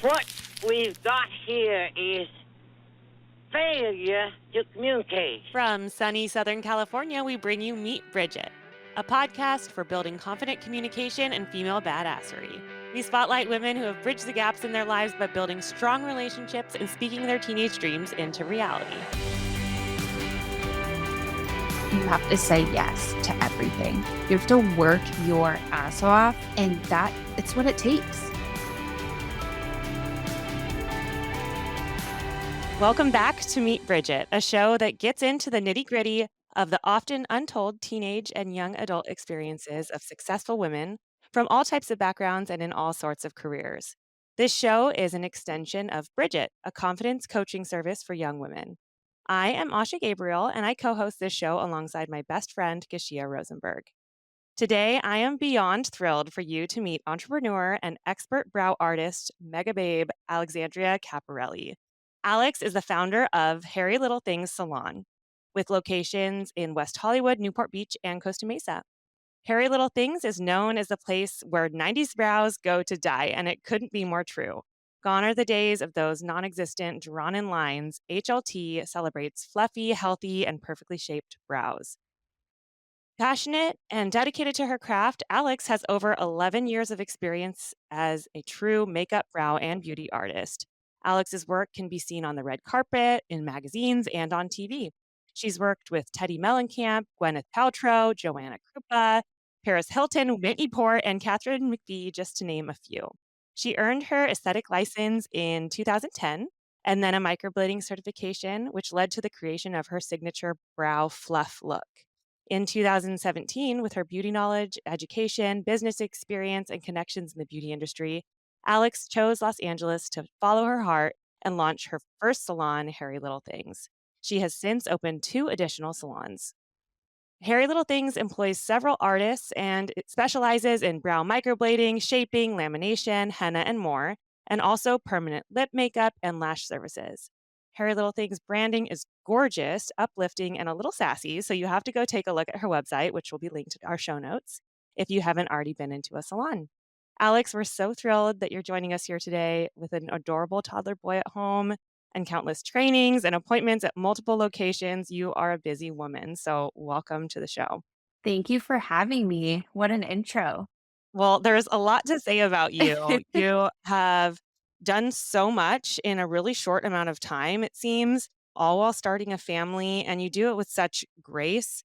What we've got here is failure to communicate. From sunny Southern California, we bring you Meet Bridget, a podcast for building confident communication and female badassery. We spotlight women who have bridged the gaps in their lives by building strong relationships and speaking their teenage dreams into reality. You have to say yes to everything. You have to work your ass off, and it's what it takes. Welcome back to Meet Bridget, a show that gets into the nitty-gritty of the often untold teenage and young adult experiences of successful women from all types of backgrounds and in all sorts of careers. This show is an extension of Bridget, a confidence coaching service for young women. I am Asha Gabriel, and I co-host this show alongside my best friend, Gashia Rosenberg. Today, I am beyond thrilled for you to meet entrepreneur and expert brow artist, mega babe, Alixandria Capparelli. Alix is the founder of Hairy Little Things Salon, with locations in West Hollywood, Newport Beach, and Costa Mesa. Hairy Little Things is known as the place where 90s brows go to die, and it couldn't be more true. Gone are the days of those non-existent drawn-in lines. HLT celebrates fluffy, healthy, and perfectly shaped brows. Passionate and dedicated to her craft, Alix has over 11 years of experience as a true makeup, brow, and beauty artist. Alix's work can be seen on the red carpet, in magazines, and on TV. She's worked with Teddy Mellencamp, Gwyneth Paltrow, Joanna Krupa, Paris Hilton, Whitney Port, and Catherine McBee, just to name a few. She earned her aesthetic license in 2010 and then a microblading certification, which led to the creation of her signature brow fluff look. In 2017, with her beauty knowledge, education, business experience, and connections in the beauty industry, Alix chose Los Angeles to follow her heart and launch her first salon, Hairy Little Things. She has since opened 2 additional salons. Hairy Little Things employs several artists and it specializes in brow microblading, shaping, lamination, henna, and more, and also permanent lip makeup and lash services. Hairy Little Things branding is gorgeous, uplifting, and a little sassy, so you have to go take a look at her website, which will be linked in our show notes, if you haven't already been into a salon. Alix, we're so thrilled that you're joining us here today with an adorable toddler boy at home and countless trainings and appointments at multiple locations. You are a busy woman, so welcome to the show. Thank you for having me. What an intro. Well, there's a lot to say about you. You have done so much in a really short amount of time, it seems, all while starting a family, and you do it with such grace.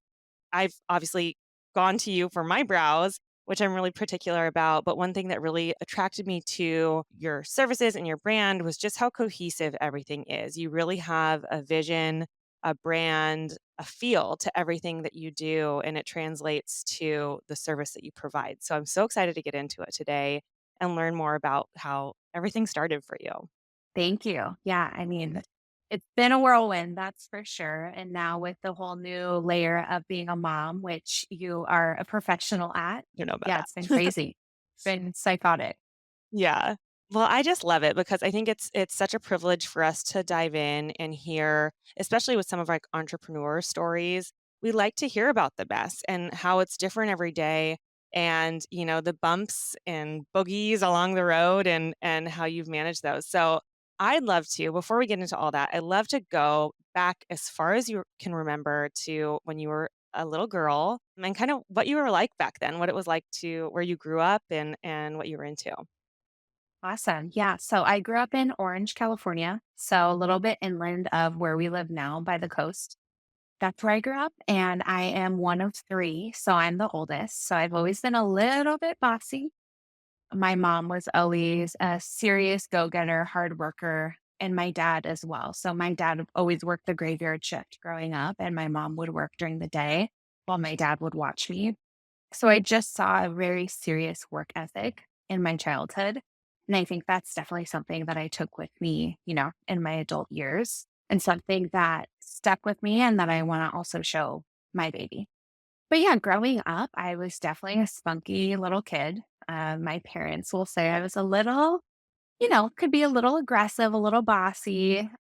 I've obviously gone to you for my brows, which I'm really particular about. But one thing that really attracted me to your services and your brand was just how cohesive everything is. You really have a vision, a brand, a feel to everything that you do, and it translates to the service that you provide. So I'm so excited to get into it today and learn more about how everything started for you. Thank you. Yeah, I mean, it's been a whirlwind, that's for sure. And now with the whole new layer of being a mom, which you are a professional at, You know about yeah, that. it's been crazy. It's been psychotic. Yeah. Well, I just love it because I think it's such a privilege for us to dive in and hear, especially with some of our entrepreneur stories. We like to hear about the best and how it's different every day and, the bumps and boogies along the road and how you've managed those. So, I'd love to, before we get into all that, I'd love to go back as far as you can remember to when you were a little girl and kind of what you were like back then, what it was like to where you grew up and what you were into. Awesome. Yeah. So I grew up in Orange, California. So a little bit inland of where we live now by the coast. That's where I grew up. And I am one of 3. So I'm the oldest. So I've always been a little bit bossy. My mom was always a serious go getter, hard worker, and my dad as well. So my dad always worked the graveyard shift growing up, and my mom would work during the day while my dad would watch me. So I just saw a very serious work ethic in my childhood. And I think that's definitely something that I took with me, in my adult years and something that stuck with me and that I want to also show my baby. But yeah, growing up, I was definitely a spunky little kid. My parents will say I was a little, could be a little aggressive, a little bossy.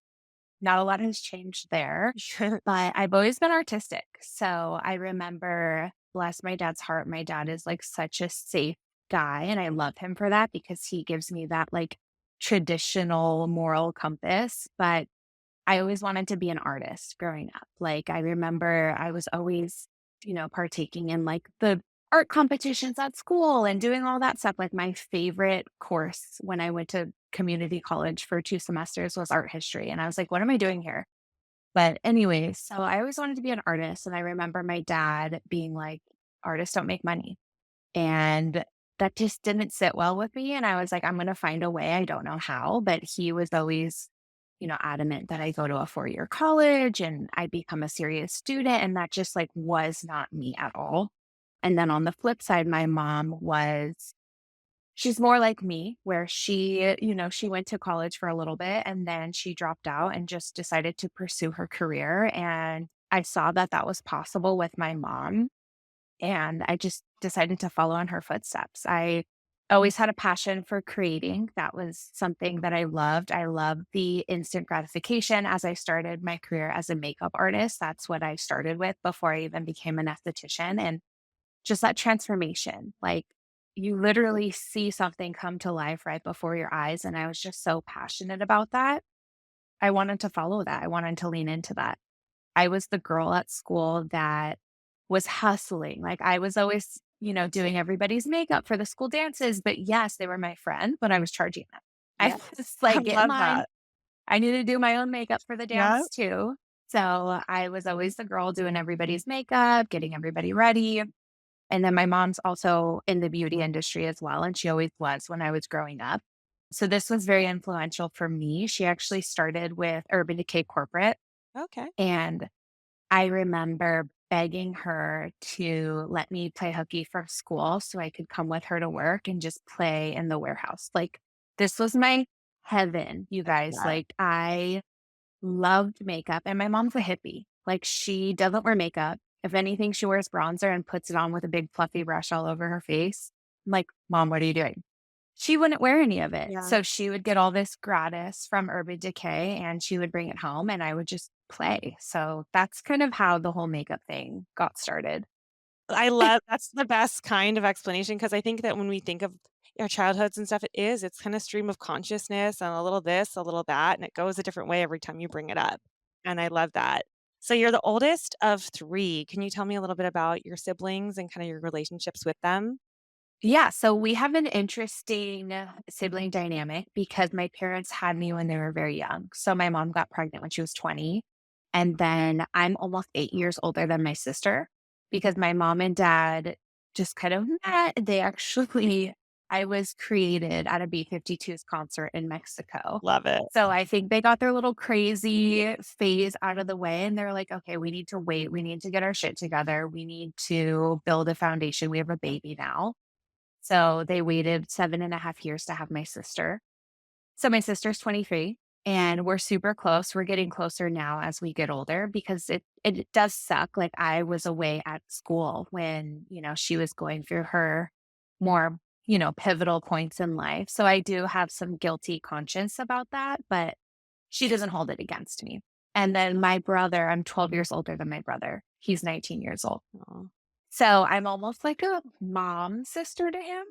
Not a lot has changed there, but I've always been artistic. So I remember, bless my dad's heart, my dad is like such a safe guy. And I love him for that because he gives me that like traditional moral compass, but I always wanted to be an artist growing up. Like, I remember I was always, partaking in like the art competitions at school and doing all that stuff. Like, my favorite course when I went to community college for 2 semesters was art history. And I was like, what am I doing here? But anyways, so I always wanted to be an artist. And I remember my dad being like, artists don't make money. And that just didn't sit well with me. And I was like, I'm going to find a way. I don't know how, but he was always, adamant that I go to a 4-year college and I become a serious student. And that just like was not me at all. And then on the flip side, my mom she's more like me, where she went to college for a little bit and then she dropped out and just decided to pursue her career. And I saw that that was possible with my mom. And I just decided to follow in her footsteps. I always had a passion for creating. That was something that I loved. I loved the instant gratification as I started my career as a makeup artist. That's what I started with before I even became an esthetician. And just that transformation, like you literally see something come to life right before your eyes. And I was just so passionate about that. I wanted to follow that. I wanted to lean into that. I was the girl at school that was hustling. Like I was always, doing everybody's makeup for the school dances. But yes, they were my friend, but I was charging them. I Yes. was I like, get love mine. that. I need to do my own makeup for the Yeah. dance too. So I was always the girl doing everybody's makeup, getting everybody ready. And then my mom's also in the beauty industry as well. And she always was when I was growing up. So this was very influential for me. She actually started with Urban Decay Corporate. Okay. And I remember begging her to let me play hooky from school so I could come with her to work and just play in the warehouse. Like, this was my heaven, you guys. That. Like, I loved makeup, and my mom's a hippie. Like, she doesn't wear makeup. If anything, she wears bronzer and puts it on with a big fluffy brush all over her face. I'm like, Mom, what are you doing? She wouldn't wear any of it. Yeah. So she would get all this gratis from Urban Decay and she would bring it home and I would just play. So that's kind of how the whole makeup thing got started. I love that's the best kind of explanation because I think that when we think of our childhoods and stuff, it's kind of stream of consciousness and a little this, a little that, and it goes a different way every time you bring it up. And I love that. So you're the oldest of 3. Can you tell me a little bit about your siblings and kind of your relationships with them? Yeah. So we have an interesting sibling dynamic because my parents had me when they were very young. So my mom got pregnant when she was 20. And then I'm almost 8 years older than my sister because my mom and dad just kind of met. They actually, I was created at a B-52's concert in Mexico. Love it. So I think they got their little crazy phase out of the way and they're like, okay, we need to wait. We need to get our shit together. We need to build a foundation. We have a baby now. So they waited 7.5 years to have my sister. So my sister's 23 and we're super close. We're getting closer now as we get older because it does suck. Like I was away at school when, she was going through her more, pivotal points in life. So I do have some guilty conscience about that, but she doesn't hold it against me. And then my brother, I'm 12 years older than my brother. He's 19 years old. Aw. So I'm almost like a mom sister to him.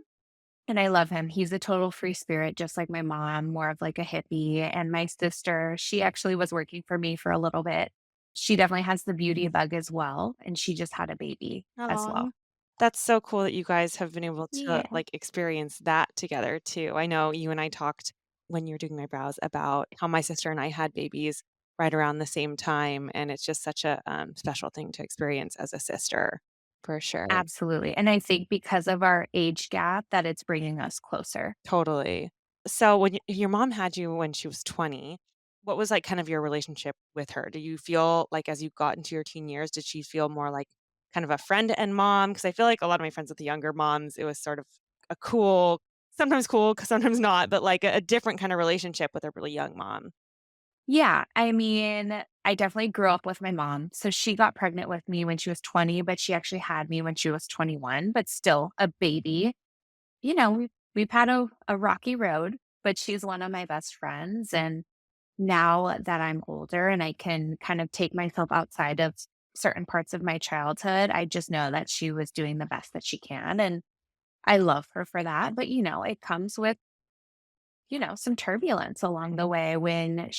And I love him. He's a total free spirit, just like my mom, more of like a hippie. And my sister, she actually was working for me for a little bit. She definitely has the beauty bug as well. And she just had a baby as Aw. well. That's so cool that you guys have been able to, Yeah. like, experience that together too. I know you and I talked when you were doing my brows about how my sister and I had babies right around the same time, and it's just such a, special thing to experience as a sister, for sure. Absolutely. And I think because of our age gap, that it's bringing us closer. Totally. So when your mom had you when she was 20, what was, like, kind of your relationship with her? Do you feel like as you got into your teen years, did she feel more like kind of a friend and mom? Because I feel like a lot of my friends with the younger moms, it was sort of a cool, sometimes not, but like a different kind of relationship with a really young mom. Yeah. I mean, I definitely grew up with my mom. So she got pregnant with me when she was 20, but she actually had me when she was 21, but still a baby. We've had a rocky road, but she's one of my best friends. And now that I'm older and I can kind of take myself outside of certain parts of my childhood, I just know that she was doing the best that she can. And I love her for that. But, it comes with, some turbulence along the way when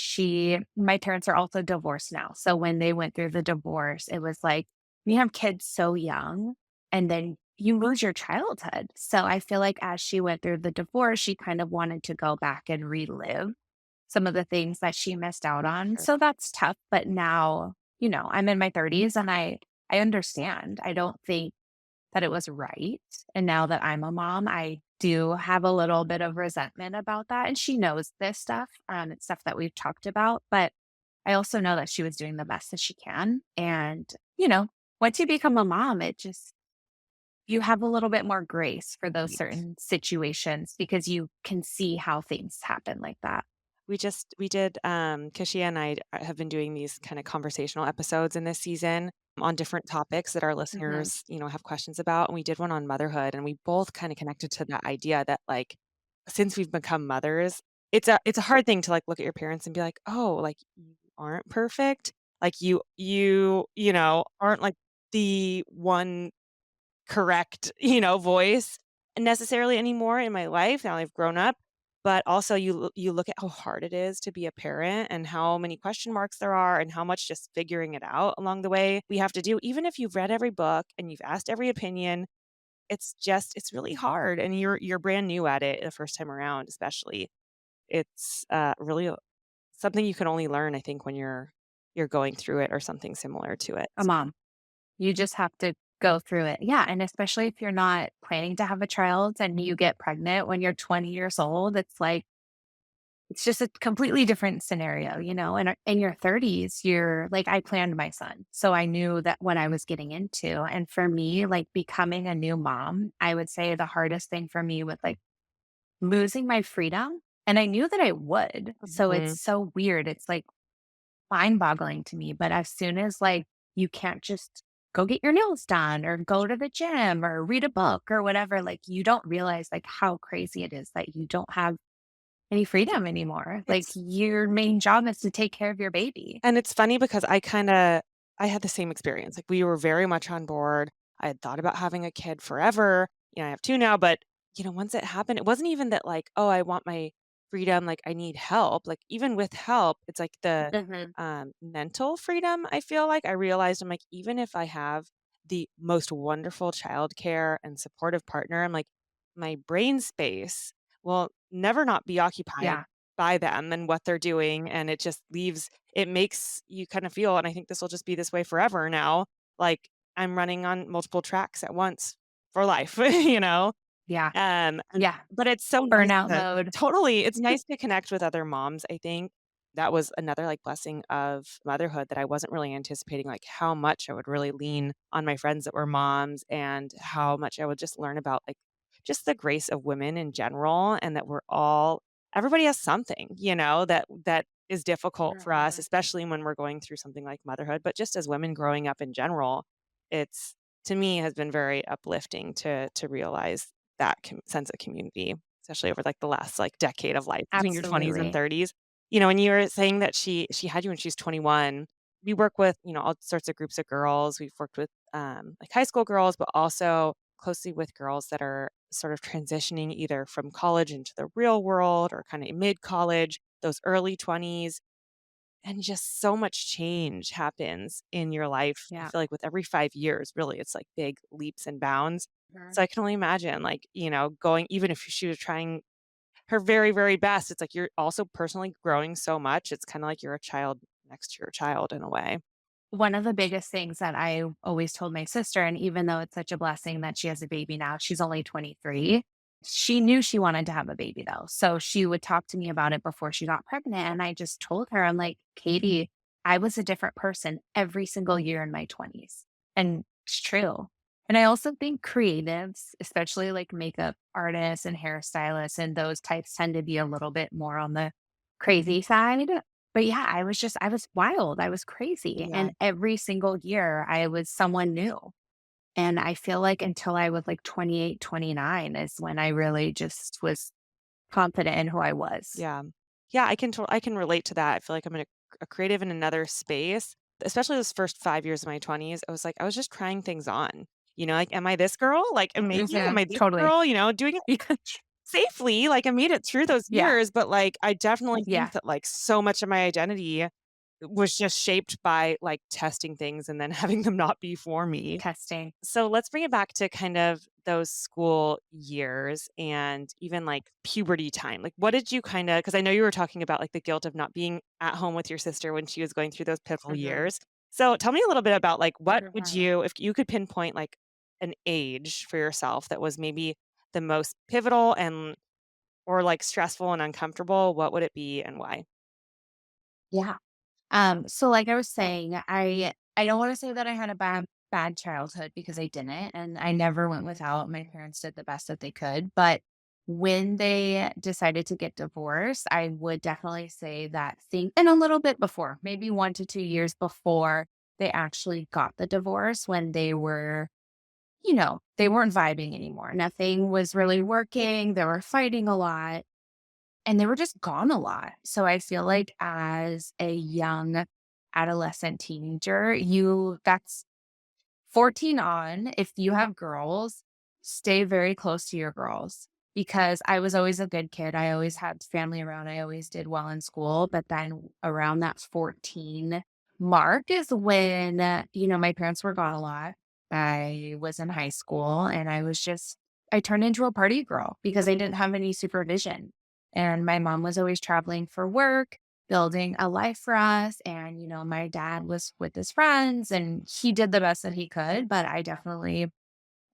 my parents are also divorced now. So when they went through the divorce, it was like you have kids so young and then you lose your childhood. So I feel like as she went through the divorce, she kind of wanted to go back and relive some of the things that she missed out on. Sure. So that's tough. But now, I'm in my 30s and I understand. I don't think that it was right. And now that I'm a mom, I do have a little bit of resentment about that. And she knows this stuff. It's stuff that we've talked about, but I also know that she was doing the best that she can. And, once you become a mom, you have a little bit more grace for those Right. certain situations because you can see how things happen like that. We did, Kashia and I have been doing these kind of conversational episodes in this season on different topics that our Hmm. listeners, have questions about. And we did one on motherhood, and we both kind of connected to that idea that like since we've become mothers, it's a hard thing to like look at your parents and be like, oh, like you aren't perfect. Like you aren't like the one correct, voice necessarily anymore in my life now I've grown up. But also you look at how hard it is to be a parent and how many question marks there are and how much just figuring it out along the way we have to do. Even if you've read every book and you've asked every opinion, it's really hard and you're brand new at it the first time around, especially. It's really something you can only learn, I think, when you're going through it or something similar to it. A mom. You just have to go through it. Yeah, and especially if you're not planning to have a child and you get pregnant when you're 20 years old, it's like it's just a completely different scenario, And in your 30s, you're like I planned my son. So I knew that what I was getting into. And for me, like becoming a new mom, I would say the hardest thing for me was like losing my freedom. And I knew that I would. So it's Mhm. so weird. It's like mind-boggling to me, but as soon as, like, you can't just go get your nails done or go to the gym or read a book or whatever, like, you don't realize, like, how crazy it is that you don't have any freedom anymore. Like, It's your main job is to take care of your baby. And it's funny because I had the same experience. Like, we were very much on board. I had thought about having a kid forever. I have 2 now, but, once it happened, it wasn't even that like, "Oh, I want my freedom, like, I need help." Like, even with help, it's like the, Mhm. mental freedom, I feel like. I realized I'm like, even if I have the most wonderful childcare and supportive partner, I'm like, my brain space will never not be occupied Yeah. by them and what they're doing, and it makes you kind of feel, and I think this will just be this way forever now, like I'm running on multiple tracks at once for life, you know? Yeah. And Yeah. but it's so nice Burnout to mode. totally, it's nice to connect with other moms, I think. That was another, like, blessing of motherhood that I wasn't really anticipating, like, how much I would really lean on my friends that were moms and how much I would just learn about, like, just the grace of women in general and that everybody has something, that is difficult for us, Mhm. especially when we're going through something like motherhood, but just as women growing up in general, it's to me has been very uplifting to realize that sense of community, especially over like the last like decade of life between your 20s and Absolutely. 30s. And you were saying that she had you when she was 21. We work with, all sorts of groups of girls. We've worked with like high school girls, but also closely with girls that are sort of transitioning either from college into the real world or kind of mid college, those early 20s. And just so much change happens in your life. I Yeah. feel like with every 5 years, really, it's like big leaps and bounds. Mhm. So I can only imagine, like, going, even if she was trying her very, very best, it's like you're also personally growing so much. It's kind of like you're a child next to your child in a way. One of the biggest things that I always told my sister, and even though it's such a blessing that she has a baby now, she's only 23. She knew she wanted to have a baby though. So she would talk to me about it before she got pregnant. And I just told her, I'm like, Katie, I was a different person every single year in my 20s. And it's true. And I also think creatives, especially like makeup artists and hairstylists and those types tend to be a little bit more on the crazy side. But yeah, I was wild. I was crazy. Yeah. And every single year I was someone new. And I feel like until I was like 28, 29 is when I really just was confident in who I was. Yeah. Yeah, I can relate to that. I feel like I'm in a creative in another space, especially those first 5 years of my 20s. I was just trying things on, like, am I this girl? Like, and maybe am Mhm, I this totally. girl? Doing it. safely, like, I made it through those Yeah. years, but, like, I definitely think Yeah. that, like, so much of my identity was just shaped by, like, testing things and then having them not be for me. Testing. So let's bring it back to kind of those school years and even, like, puberty time. Like, what did you kinda, because I know you were talking about, like, the guilt of not being at home with your sister when she was going through those pivotal Mhm. years. So tell me a little bit about, like, what Super would hard. you, if you could pinpoint, like, an age for yourself that was maybe the most pivotal and or, like, stressful and uncomfortable, what would it be and why? Yeah. So like I was saying, I don't want to say that I had a bad childhood because I didn't, and I never went without. My parents did the best that they could, but when they decided to get divorced, I would definitely say that thing, and a little bit before, maybe 1 to 2 years before they actually got the divorce, when they were, they weren't vibing anymore. Nothing was really working. They were fighting a lot. And they were just gone a lot. So I feel like as a young adolescent teenager, that's 14 on. If you have girls, stay very close to your girls, because I was always a good kid. I always had family around. I always did well in school. But then around that 14 mark is when, my parents were gone a lot. I was in high school and I turned into a party girl because I didn't have any supervision. And my mom was always traveling for work, building a life for us. And, my dad was with his friends and he did the best that he could, but I definitely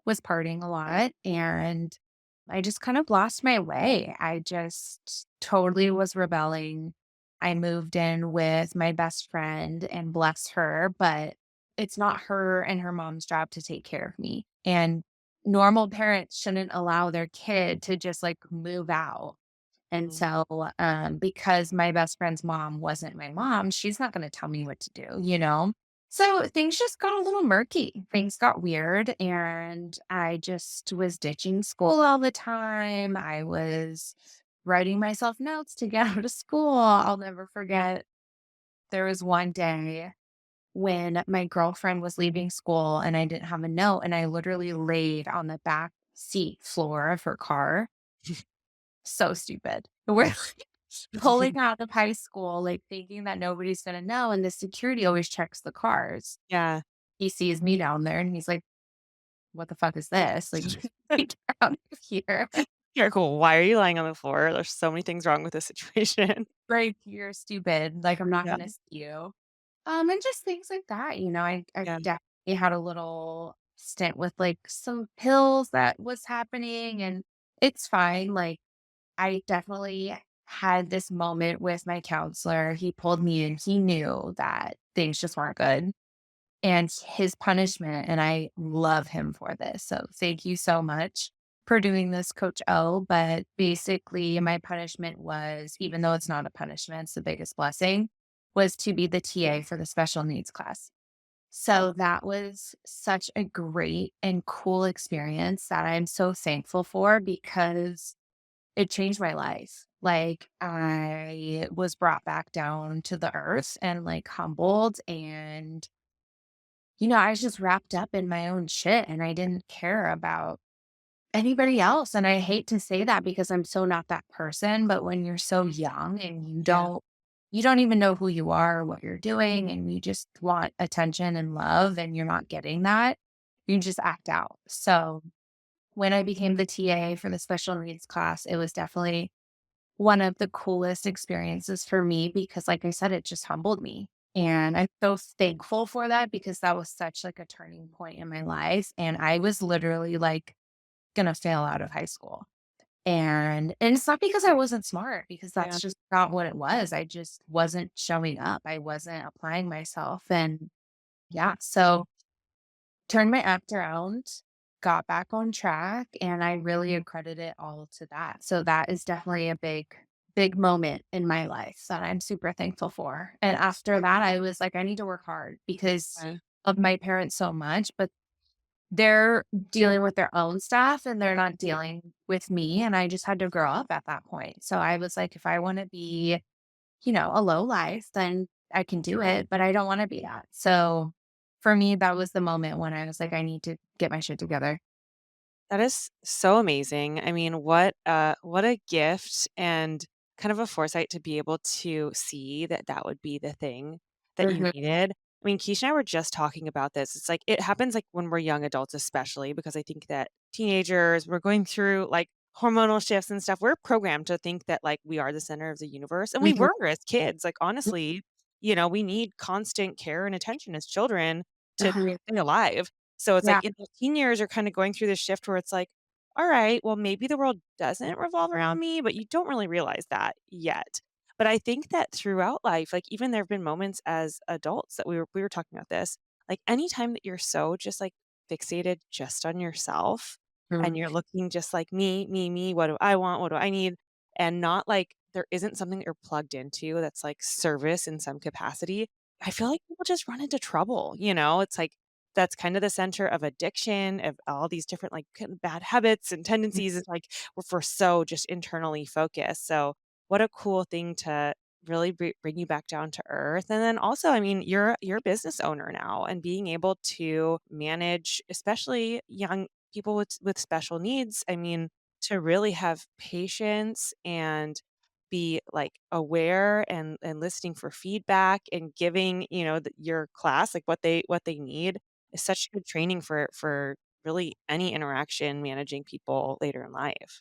was partying a lot and I just kind of lost my way. I just totally was rebelling. I moved in with my best friend and bless her, but it's not her and her mom's job to take care of me. And normal parents shouldn't allow their kid to just like move out. And Mm, so, because my best friend's mom wasn't my mom, she's not going to tell me what to do? So things just got a little murky. Things got weird. And I just was ditching school all the time. I was writing myself notes to get out of school. I'll never forget. There was one day when my girlfriend was leaving school and I didn't have a note. And I literally laid on the back seat floor of her car. So stupid. We're like pulling out of high school, like thinking that nobody's gonna know, and the security always checks the cars. yeah. He sees me down there and he's like, "What the fuck is this?" Like, get out of here. You're cool. Why are you lying on the floor? There's so many things wrong with this situation. Right, you're stupid. Like, I'm not Yeah, gonna see you. And just things like that. I yeah, definitely had a little stint with like some pills that was happening, and it's fine. Like, I definitely had this moment with my counselor. He pulled me in. He knew that things just weren't good. And his punishment, and I love him for this. So thank you so much for doing this, Coach O. But basically, my punishment was, even though it's not a punishment, it's the biggest blessing, was to be the TA for the special needs class. So that was such a great and cool experience that I'm so thankful for, because it changed my life. Like, I was brought back down to the earth and like humbled, and I was just wrapped up in my own shit and I didn't care about anybody else. And I hate to say that because I'm so not that person, but when you're so young and yeah. you don't even know who you are or what you're doing, and you just want attention and love and you're not getting that, you just act out. So when I became the TA for the special needs class, it was definitely one of the coolest experiences for me because, like I said, it just humbled me. And I'm so thankful for that because that was such like a turning point in my life. And I was literally like gonna fail out of high school. And it's not because I wasn't smart, because Yeah. that's just not what it was. I just wasn't showing up. I wasn't applying myself. And yeah, so turned my act around, got back on track, and I really accredit it all to that. So that is definitely a big moment in my life that I'm super thankful for. And after that, I was like, I need to work hard because Okay. of my parents so much, but they're dealing with their own stuff and they're not dealing with me. And I just had to grow up at that point. So I was like, if I want to be, a low life, then I can do it, but I don't want to be that. So for me, that was the moment when I was like, I need to get my shit together. That is so amazing. I mean, what a gift and kind of a foresight to be able to see that that would be the thing that you Mhm, needed. I mean, Keisha and I were just talking about this. It's like it happens like when we're young adults, especially because I think that teenagers, we're going through like hormonal shifts and stuff. We're programmed to think that like we are the center of the universe. And we mhm, were as kids. Like honestly, we need constant care and attention as children to uh-huh, stay alive. So it's like yeah, in the teen years, you're kind of going through this shift where it's like, all right, well, maybe the world doesn't revolve around me, but you don't really realize that yet. But I think that throughout life, like even there have been moments as adults that we were talking about this, like anytime that you're so just like fixated just on yourself and mhm, you're looking just like me, what do I want? What do I need? And not like there isn't something that you're plugged into that's like service in some capacity. I feel like people just run into trouble, It's like that's kind of the center of addiction, of all these different, like, kind of bad habits and tendencies. It's like we're so just internally focused. So, what a cool thing to really bring you back down to earth. And then also, I mean, you're a business owner now, and being able to manage, especially young people with special needs. I mean, to really have patience and be like aware and listening for feedback and giving your class like what they need is such good training for really any interaction managing people later in life.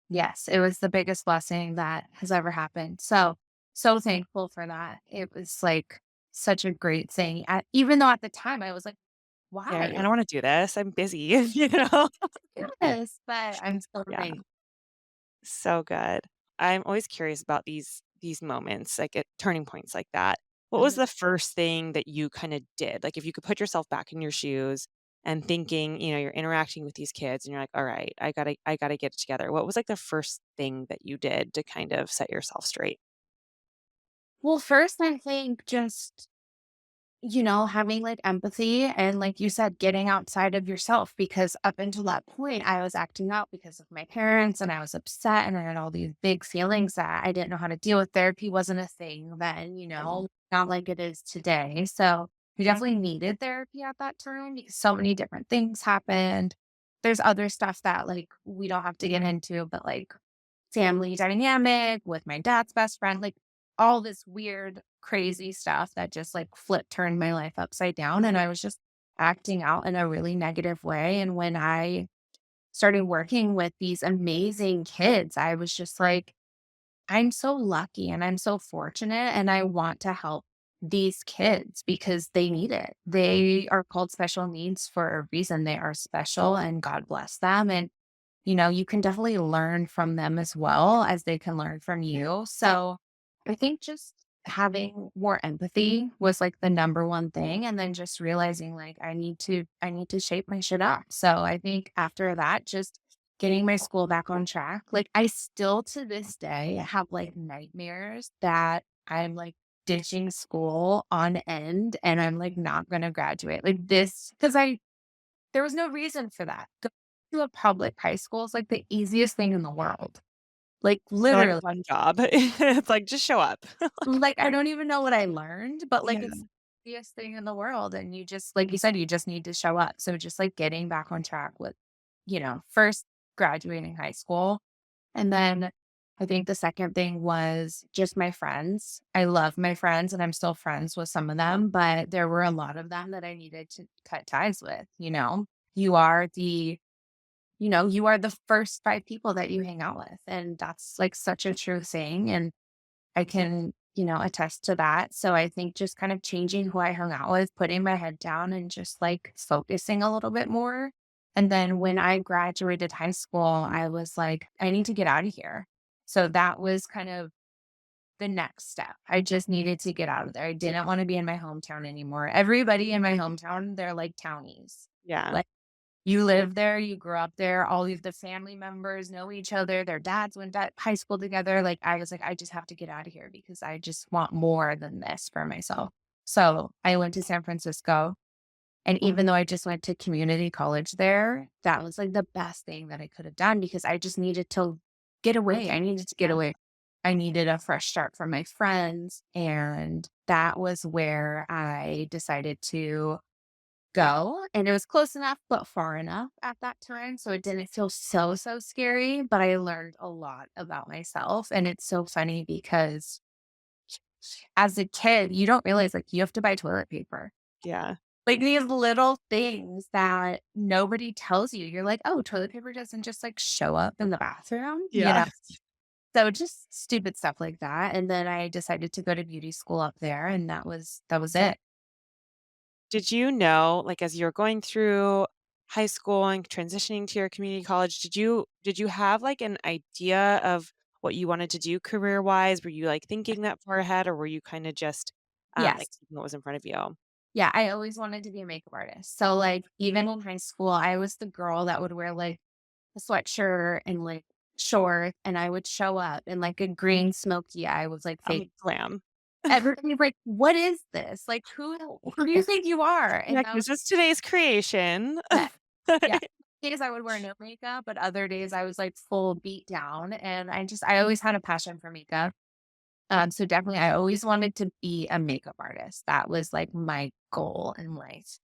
yes, it was the biggest blessing that has ever happened. So, so thankful for that. It was like such a great thing. Even though at the time I was like, Yeah, I why? don't wanna do this, I'm busy, you know? Yes, but I'm so Yeah, thankful. so good. I'm always curious about these moments, like, at turning points like that. What was the first thing that you kinda did? Like, if you could put yourself back in your shoes and thinking, you're interacting with these kids and you're like, "Alright, I gotta get it together." What was, like, the first thing that you did to kind of set yourself straight? Well, first, I think just having like empathy and like you said, getting outside of yourself because up until that point, I was acting out because of my parents and I was upset and I had all these big feelings that I didn't know how to deal with. Therapy wasn't a thing then, not like it is today. So we definitely needed therapy at that time because so many different things happened. There's other stuff that like we don't have to get into, but like family dynamic with my dad's best friend, like all this weird, crazy stuff that just like turned my life upside down. And I was just acting out in a really negative way. And when I started working with these amazing kids, I was just like, I'm so lucky and I'm so fortunate. And I want to help these kids because they need it. They are called special needs for a reason. They are special and God bless them. And you can definitely learn from them as well as they can learn from you. So I think just having more empathy was like the number one thing. And then just realizing like I need to shape my shit up. So I think after that, just getting my school back on track. Like I still to this day have like nightmares that I'm like ditching school on end and I'm like not gonna graduate. Like this because I there was no reason for that. Going to a public high school is like the easiest thing in the world. Like Or like a literally, fun job. It's like, "Just show up." like I don't even know what I learned, but like Yeah. it's the easiest thing in the world. And you just, like you said, you just need to show up. So just like getting back on track with, first graduating high school. And then I think the second thing was just my friends. I love my friends and I'm still friends with some of them, but there were a lot of them that I needed to cut ties with. You are the you are the first 5 people that you hang out with, and that's, like, such a true thing, and I can, attest to that, so I think just kind of changing who I hung out with, putting my head down, and just, like, focusing a little bit more, and then when I graduated high school, I was like, "I need to get out of here." So that was kind of the next step. I just needed to get out of there. I didn't wanna be in my hometown anymore. Everybody in my hometown, they're like townies. Yeah. Like you live there, you grew up there, all of the family members know each other, their dads went to high school together. Like, I was like, I just have to get out of here because I just want more than this for myself. So I went to San Francisco. And even though I just went to community college there, that was like the best thing that I could have done because I just needed to get away. I needed to get away. I needed a fresh start from my friends. And that was where I decided to go, and it was close enough, but far enough at that time, so it didn't feel so scary, but I learned a lot about myself, and it's so funny because as a kid, you don't realize, like, you have to buy toilet paper. Yeah. Like, these little things that nobody tells you. You're like, "Oh, toilet paper doesn't just, like, show up in the bathroom," you know? Yeah. So, just stupid stuff like that, and then I decided to go to beauty school up there, and that was it. Did you know, like, as you're going through high school and transitioning to your community college, did you have, like, an idea of what you wanted to do career-wise? Were you, like, thinking that far ahead, or were you kinda just, like, Yes. taking what was in front of you? Yeah, I always wanted to be a makeup artist. So, like, even in high school, I was the girl that would wear, like, a sweatshirt and, like, shorts, and I would show up in, like, a green smoky eye was, like, fake. Glam. Everybody's like, "What is this? Like, who do you think you are?" Yeah, And that was 'cause it's today's creation. that. Yeah. Days I would wear no makeup, but other days I was, like, full beat down, and I always had a passion for makeup. So definitely I always wanted to be a makeup artist. That was, like, my goal in life.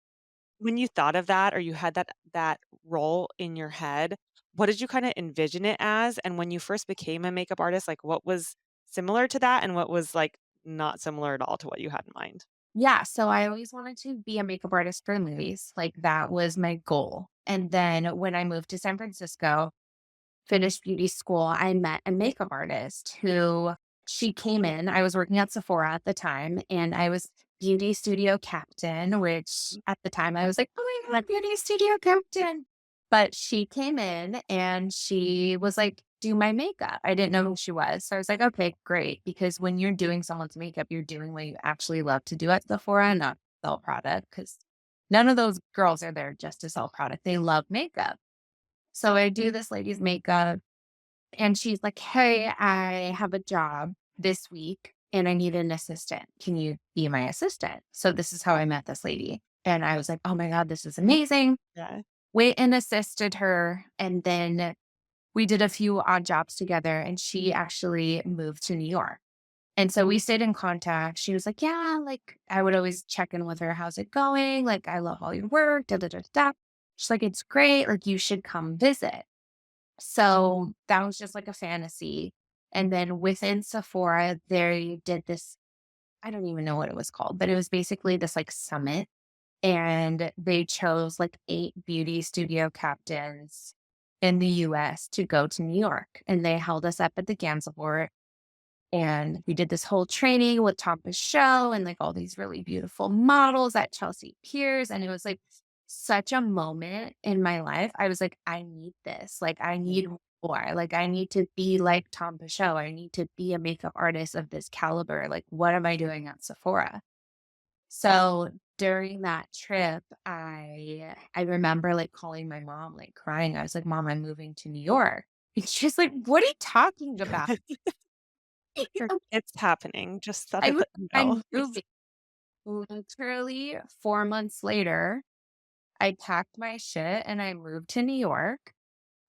When you thought of that or you had that role in your head, what did you kinda envision it as? And when you first became a makeup artist, like, what was similar to that and what was, like, not similar at all to what you had in mind? Yeah, so I always wanted to be a makeup artist for movies, like, that was my goal. And then when I moved to San Francisco, finished beauty school, I met a makeup artist who she came in. I was working at Sephora at the time, and I was beauty studio captain, which at the time I was like, "Oh my god, beauty studio captain." But she came in and she was like, "Do my makeup." I didn't know who she was. So I was like, "Okay, great." Because when you're doing someone's makeup, you're doing what you actually love to do at Sephora, not sell product. Because none of those girls are there just to sell product. They love makeup. So I do this lady's makeup and she's like, "Hey, I have a job this week and I need an assistant. Can you be my assistant?" So this is how I met this lady. And I was like, "Oh my God, this is amazing." Yeah. Went and assisted her. And then we did a few odd jobs together and she actually moved to New York. And so we stayed in contact. She was like, "Yeah, like I would always check in with her. How's it going? Like, I love all your work. Da, da, da, da." She's like, "It's great. Like, you should come visit." So that was just like a fantasy. And then within Sephora, they did this, I don't even know what it was called, but it was basically this like summit. And they chose like 8 beauty studio captains in the US to go to New York. And they held us up at the Gansevoort. And we did this whole training with Tom Show and like all these really beautiful models at Chelsea Piers. And it was like such a moment in my life. I was like, I need this. Like, I need more. Like, I need to be like Tom Show. I need to be a makeup artist of this caliber. Like, what am I doing at Sephora? So during that trip, I remember like calling my mom, like crying. I was like, "Mom, I'm moving to New York." And she's like, "What are you talking about?" It's happening, just thought I I'd was let you know. I'm moving. Literally 4 months later, I packed my shit and I moved to New York.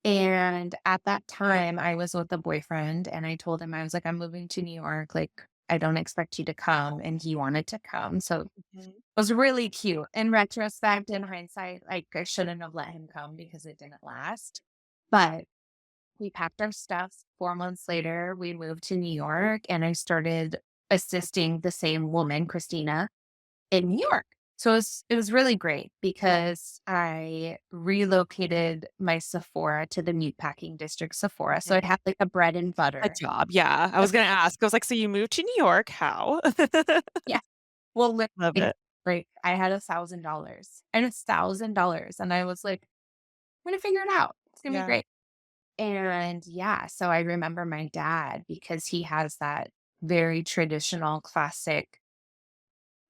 And at that time, I was with a boyfriend and I told him, I was like, "I'm moving to New York. Like, I don't expect you to come." And he wanted to come. So it Mhm. was really cute. In retrospect, in hindsight, like I shouldn't have let him come because it didn't last. But we packed our stuff. 4 months later, we moved to New York and I started assisting the same woman, Christina, in New York. So it was really great because I relocated my Sephora to the meatpacking district Sephora. So it Mhm. had like a bread and A butter. job, yeah. I was gonna ask. I was like, "So you moved to New York, how?" Yeah. Well, Love literally, it. like I had $1,000 and $1,000. And I was like, "I'm gonna figure it out. It's gonna be Yeah. great." And yeah, so I remember my dad because he has that very traditional classic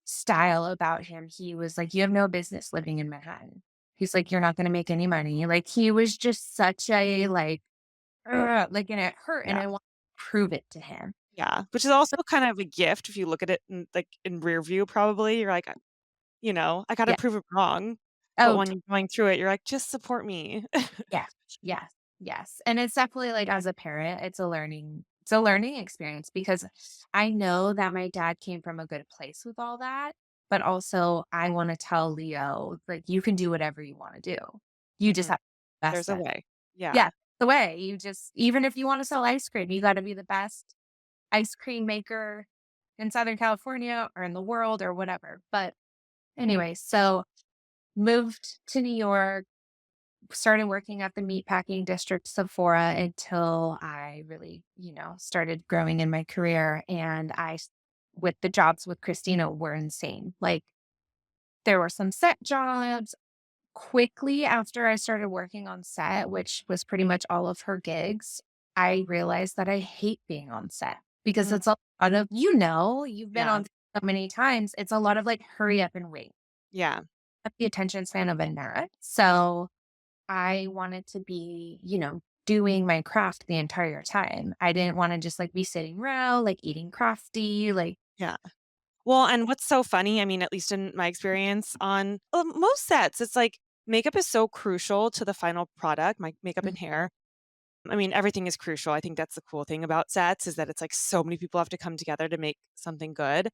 style about him. He was like, "You have no business living in Manhattan." He's like, "You're not gonna make any money." Like, he was just such a, like, "Ugh," like, and it hurt, and Yeah. I want to prove it to him. Yeah, which is also kind of a gift if you look at it in, like, in rear view probably. You're like, "I gotta Yeah. prove it wrong." But Oh, when you're going through it, you're like, "Just support me." yeah. Yes. Yes. And it's definitely like as a parent, it's a learning experience because I know that my dad came from a good place with all that, but also I want to tell Leo, like, you can do whatever you want to do. You just Mhm. have to be the best There's a at it. way. Yeah. Yeah, the way you just, even if you want to sell ice cream, you got to be the best ice cream maker in Southern California or in the world or whatever. But anyway, so moved to New York, started working at the meatpacking district Sephora until I really, started growing in my career. And with the jobs with Christina were insane. Like, there were some set jobs quickly after I started working on set, which was pretty much all of her gigs. I realized that I hate being on set because Mm, it's a lot of, you've been yeah. on so many times. It's a lot of like, hurry up and wait. Yeah. At the attention span of a gnat. So I wanted to be, doing my craft the entire time. I didn't want to just like be sitting around, like eating crafty, like, Yeah. Well, and what's so funny, I mean, at least in my experience on most sets, it's like makeup is so crucial to the final product, my makeup mm, and hair. I mean, everything is crucial. I think that's the cool thing about sets is that it's like so many people have to come together to make something good.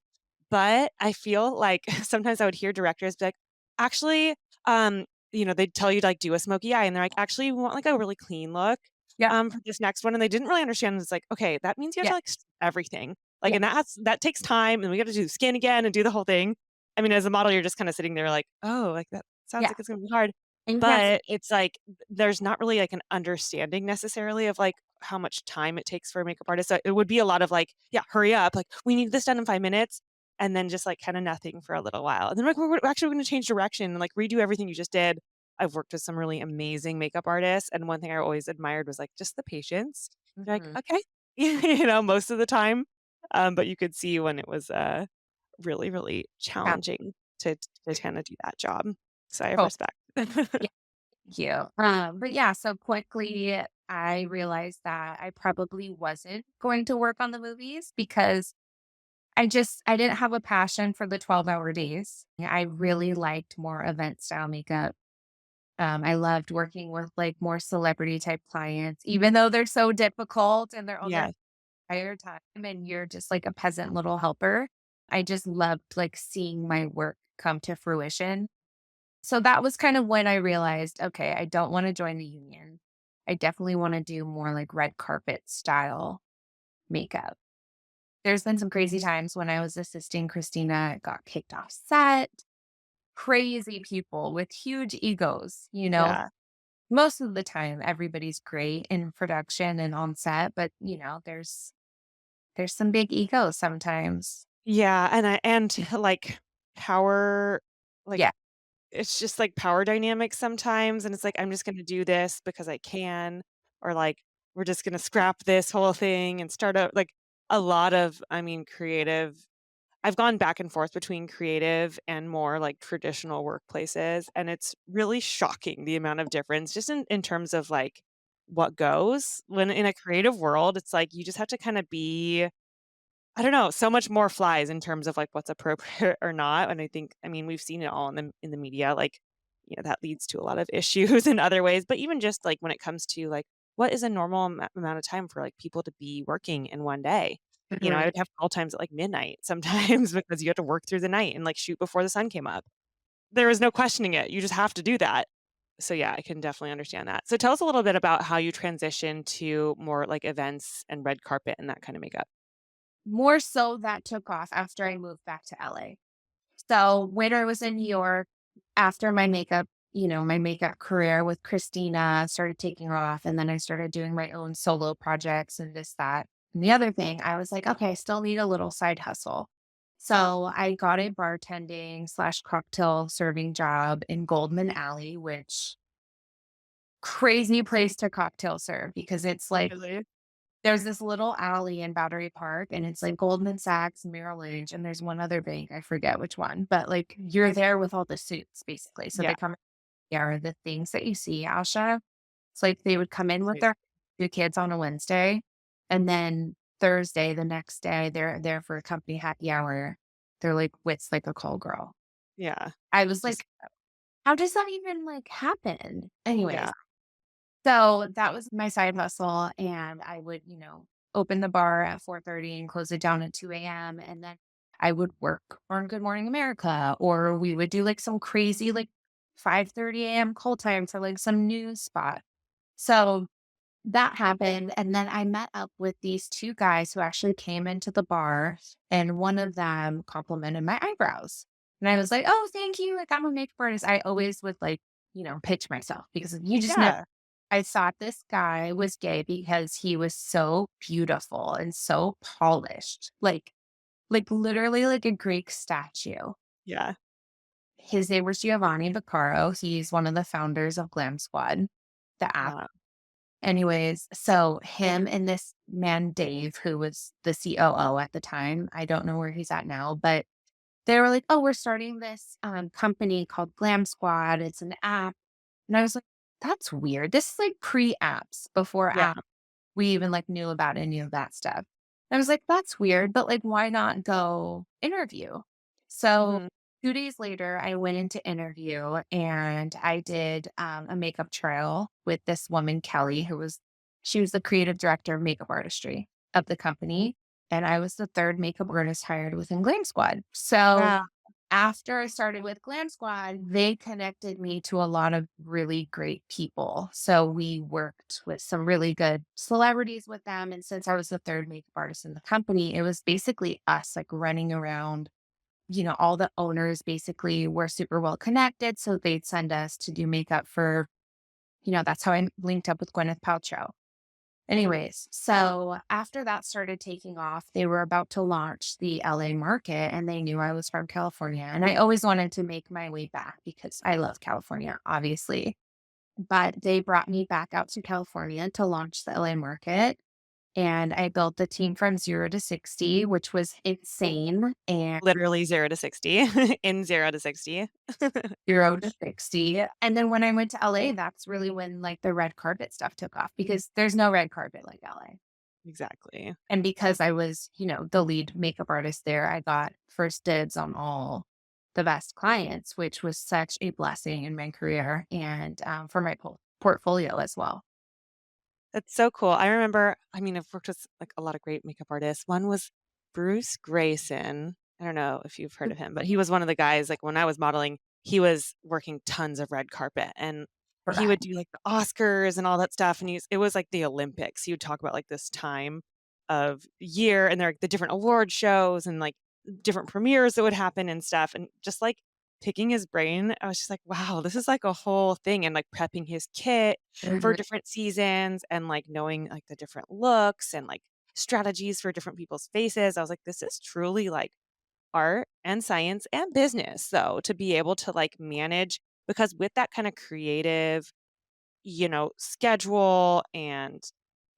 But I feel like sometimes I would hear directors be like, actually, um, they'd tell you to like do a smoky eye and they're like, actually, we want like a really clean look yeah, for this next one. And they didn't really understand. It's like, okay, that means you have yeah, to like everything. Like, yeah, and that takes time and we got to do the skin again and do the whole thing. I mean, as a model, you're just kind of sitting there like, oh, like that sounds yeah. like it's gonna be hard. And you can't But it's like there's not really like an understanding necessarily of like how much time it takes for a makeup artist. So it would be a lot of like, yeah, hurry up, like we need this done in 5 minutes and then just like kind of nothing for a little while. And then like we're actually going to change direction and like redo everything you just did. I've worked with some really amazing makeup artists, and one thing I always admired was like just the patience. They're like, Mhm. okay, most of the time, but you could see when it was really, really Yeah, challenging to kind of do that job. So I have cool. respect. Yeah, thank you. But yeah, so quickly I realized that I probably wasn't going to work on the movies because I didn't have a passion for the 12-hour days. I really liked more event style makeup. I loved working with like more celebrity type clients, even though they're so difficult and they're on their Yeah. entire time and you're just like a peasant little helper. I just loved like seeing my work come to fruition. So that was kind of when I realized, okay, I don't want to join the union. I definitely want to do more like red carpet style makeup. There's been some crazy times when I was assisting Christina, got kicked off set, crazy people with huge egos, Yeah. Most of the time everybody's great in production and on set, but there's some big egos sometimes. Yeah, and like power like Yeah. it's just like power dynamics sometimes and it's like I'm just going to do this because I can or like we're just going to scrap this whole thing and start up like a lot of I mean creative I've gone back and forth between creative and more like traditional workplaces and it's really shocking the amount of difference just in terms of like what goes when in a creative world it's like you just have to kind of be I don't know, so much more flies in terms of, like, what's appropriate or not, and I think I mean, we've seen it all in the media, like, that leads to a lot of issues in other ways, but even just, like, when it comes to, like, what is a normal amount of time for, like, people to be working in one day? I Mhm. would have call times at, like, midnight sometimes because you have to work through the night and, like, shoot before the sun came up. There is no questioning it, you just have to do that. So, yeah, I can definitely understand that. So tell us a little bit about how you transition to more, like, events and red carpet and that kinda makeup. More so that took off after I moved back to LA. So when I was in New York, after my makeup career with Christina started taking off, and then I started doing my own solo projects and this, that. And the other thing, I was like, okay, I still need a little side hustle. So I got a bartending slash cocktail serving job in Goldman Alley, which crazy place to cocktail serve because it's like Really? there's this little alley in Battery Park, and it's like Goldman Sachs, Merrill Lynch, and there's one other bank, I forget which one, but, like, you're there with all the suits, basically, so Yeah. they come are the things that you see, Asha. It's like they would come in with Right. their 2 kids on a Wednesday, and then Thursday, the next day, they're there for a company happy hour. They're, like, with, like, a call girl. Yeah. I was Just like, "How does that even, like, happen?" Anyways, yeah. so that was my side hustle, and I would, open the bar at 4:30 and close it down at 2 a.m. And then I would work on Good Morning America, or we would do like some crazy, like 5:30 a.m. call time for like some news spot. So that happened. And then I met up with these two guys who actually came into the bar, and one of them complimented my eyebrows. And I was like, oh, thank you. Like, I'm a makeup artist. I always would like, pitch myself because you just never. Yeah. I thought this guy was gay because he was so beautiful and so polished, like literally like a Greek statue. Yeah. His name was Giovanni Vaccaro. He's one of the founders of Glam Squad, the app. Wow. Anyways, so him and this man, Dave, who was the COO at the time, I don't know where he's at now, but they were like, oh, we're starting this company called Glam Squad. It's an app. And I was like, that's weird. This is like pre-apps, before Yeah. apps. We even like knew about any of that stuff. And I was like, that's weird, but like, why not go interview? So Mhm. 2 days later, I went into interview and I did a makeup trial with this woman, Kelly, she was the creative director of makeup artistry of the company. And I was the third makeup artist hired within Glam Squad. So Wow. after I started with Glam Squad, they connected me to a lot of really great people. So we worked with some really good celebrities with them. And since I was the third makeup artist in the company, it was basically us like running around. All the owners basically were super well connected. So they'd send us to do makeup for, that's how I linked up with Gwyneth Paltrow. Anyways, so after that started taking off, they were about to launch the LA market and they knew I was from California. And I always wanted to make my way back because I love California, obviously. But they brought me back out to California to launch the LA market. And I built the team from 0 to 60, which was insane. And Literally 0 to 60 in 0 to 60. 0 to 60. And then when I went to LA, that's really when like the red carpet stuff took off because there's no red carpet like LA. Exactly. And because I was, the lead makeup artist there, I got first dibs on all the best clients, which was such a blessing in my career and for my portfolio as well. That's so cool. I remember, I mean, I've worked with like a lot of great makeup artists. One was Bruce Grayson. I don't know if you've heard of him, but he was one of the guys, like when I was modeling, he was working tons of red carpet and he Correct. would do like the Oscars and all that stuff. And it was like the Olympics. He would talk about like this time of year and there the different award shows and like different premieres that would happen and stuff. And just like picking his brain, I was just like, wow, this is like a whole thing. And like prepping his kit for Mhm. different seasons and like knowing like the different looks and like strategies for different people's faces. I was like, this is truly like art and science and business though, to be able to like manage because with that kind of creative, schedule and